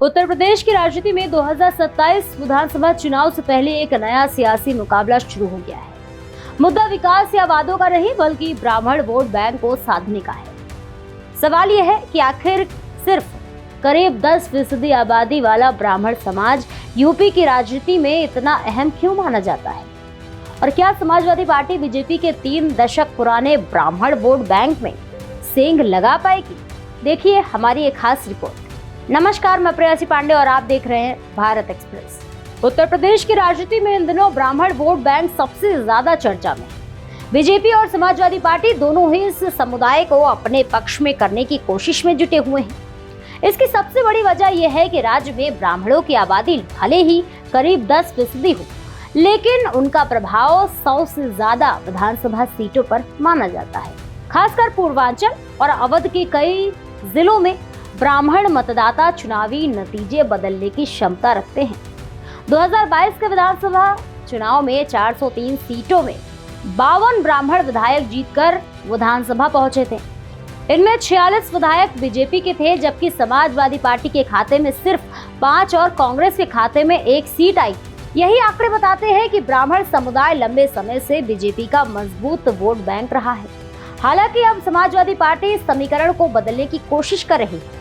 उत्तर प्रदेश की राजनीति में 2027 विधानसभा चुनाव से पहले एक नया सियासी मुकाबला शुरू हो गया है। मुद्दा विकास या वादों का नहीं बल्कि ब्राह्मण वोट बैंक को साधने का है। सवाल यह है कि आखिर सिर्फ करीब 10% आबादी वाला ब्राह्मण समाज यूपी की राजनीति में इतना अहम क्यों माना जाता है, और क्या समाजवादी पार्टी बीजेपी के 3 दशक पुराने ब्राह्मण वोट बैंक में सेंध लगा पाएगी? देखिए हमारी एक खास रिपोर्ट। नमस्कार, मैं प्रेयसी पांडे और आप देख रहे हैं भारत एक्सप्रेस। उत्तर प्रदेश की राजनीति में इन दिनों ब्राह्मण वोट बैंक सबसे ज्यादा चर्चा में है। बीजेपी और समाजवादी पार्टी दोनों ही इस समुदाय को अपने पक्ष में करने की कोशिश में जुटे हुए हैं। इसकी सबसे बड़ी वजह यह है कि राज्य में ब्राह्मणों की आबादी भले ही करीब 10% हो, लेकिन उनका प्रभाव 100 से ज्यादा विधानसभा सीटों पर माना जाता है। खासकर पूर्वांचल और अवध के कई जिलों में ब्राह्मण मतदाता चुनावी नतीजे बदलने की क्षमता रखते हैं। 2022 के विधानसभा चुनाव में 403 सीटों में 52 ब्राह्मण विधायक जीतकर विधानसभा पहुंचे थे। इनमें 46 विधायक बीजेपी के थे, जबकि समाजवादी पार्टी के खाते में सिर्फ 5 और कांग्रेस के खाते में 1 सीट आई। यही आंकड़े बताते हैं कि ब्राह्मण समुदाय लंबे समय से बीजेपी का मजबूत वोट बैंक रहा है। हालांकि अब समाजवादी पार्टी इस समीकरण को बदलने की कोशिश कर रही है।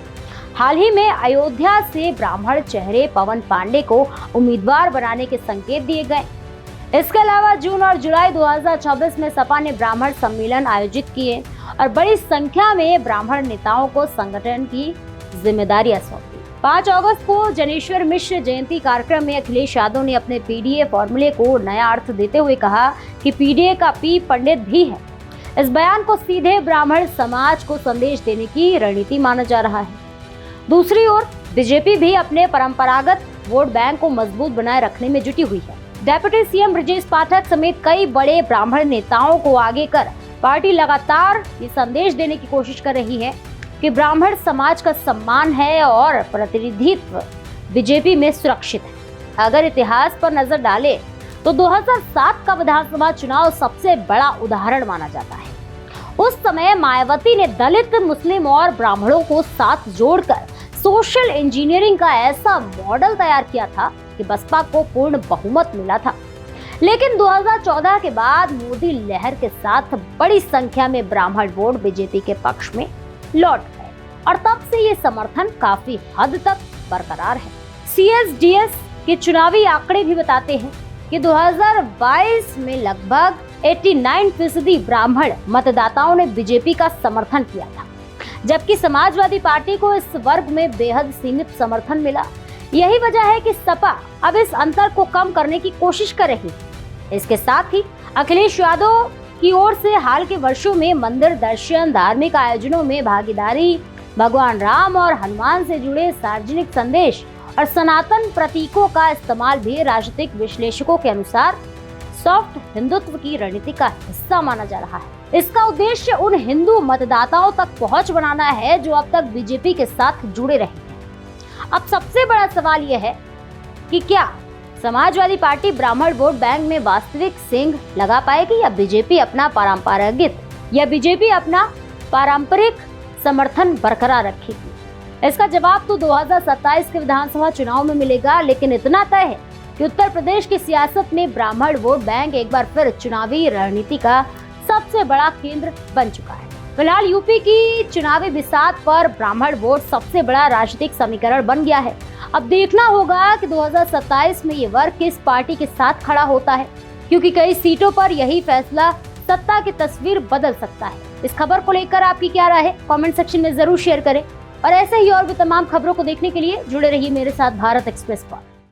हाल ही में अयोध्या से ब्राह्मण चेहरे पवन पांडे को उम्मीदवार बनाने के संकेत दिए गए। इसके अलावा जून और जुलाई 2024 में सपा ने ब्राह्मण सम्मेलन आयोजित किए और बड़ी संख्या में ब्राह्मण नेताओं को संगठन की जिम्मेदारियां सौंपी। 5 अगस्त को जनेश्वर मिश्र जयंती कार्यक्रम में अखिलेश यादव ने अपने पीडीए फॉर्मूले को नया अर्थ देते हुए कहा कि पीडीए का पी पंडित भी है। इस बयान को सीधे ब्राह्मण समाज को संदेश देने की रणनीति माना जा रहा है। दूसरी ओर बीजेपी भी अपने परंपरागत वोट बैंक को मजबूत बनाए रखने में जुटी हुई है। डेप्यूटी सीएम ब्रजेश पाठक समेत कई बड़े ब्राह्मण नेताओं को आगे कर पार्टी लगातार ये संदेश देने की कोशिश कर रही है कि ब्राह्मण समाज का सम्मान है और प्रतिनिधित्व बीजेपी में सुरक्षित है। अगर इतिहास पर नजर डालें तो 2007 का विधानसभा चुनाव सबसे बड़ा उदाहरण माना जाता है। उस समय मायावती ने दलित, मुस्लिम और ब्राह्मणों को साथ जोड़कर सोशल इंजीनियरिंग का ऐसा मॉडल तैयार किया था कि बसपा को पूर्ण बहुमत मिला था। लेकिन 2014 के बाद मोदी लहर के साथ बड़ी संख्या में ब्राह्मण वोट बीजेपी के पक्ष में लौट गए और तब से ये समर्थन काफी हद तक बरकरार है। CSDS के चुनावी आंकड़े भी बताते हैं कि 2022 में लगभग 89% ब्राह्मण मतदाताओं ने बीजेपी का समर्थन किया था, जबकि समाजवादी पार्टी को इस वर्ग में बेहद सीमित समर्थन मिला। यही वजह है कि सपा अब इस अंतर को कम करने की कोशिश कर रही है। इसके साथ ही अखिलेश यादव की ओर से हाल के वर्षों में मंदिर दर्शन, धार्मिक आयोजनों में भागीदारी, भगवान राम और हनुमान से जुड़े सार्वजनिक संदेश और सनातन प्रतीकों का इस्तेमाल भी राजनीतिक विश्लेषकों के अनुसार सॉफ्ट हिंदुत्व की रणनीति का हिस्सा माना जा रहा है। इसका उद्देश्य उन हिंदू मतदाताओं तक पहुंच बनाना है जो अब तक बीजेपी के साथ जुड़े रहे हैं। अब सबसे बड़ा सवाल यह है कि क्या समाजवादी पार्टी ब्राह्मण वोट बैंक में वास्तविक सेंध लगा पाएगी या बीजेपी अपना पारंपरिक समर्थन बरकरार रखेगी? इसका जवाब तो 2027 के विधानसभा चुनाव में मिलेगा, लेकिन इतना तय है कि उत्तर प्रदेश की सियासत में ब्राह्मण वोट बैंक एक बार फिर चुनावी रणनीति का सबसे बड़ा केंद्र बन चुका है। फिलहाल यूपी की चुनावी बिसात पर ब्राह्मण वोट सबसे बड़ा राजनीतिक समीकरण बन गया है। अब देखना होगा कि 2027 में ये वर्ग किस पार्टी के साथ खड़ा होता है, क्योंकि कई सीटों पर यही फैसला सत्ता की तस्वीर बदल सकता है। इस खबर को लेकर आपकी क्या राय है, कमेंट सेक्शन में जरूर शेयर करें और ऐसे ही और भी तमाम खबरों को देखने के लिए जुड़े रहिए मेरे साथ भारत एक्सप्रेस पर।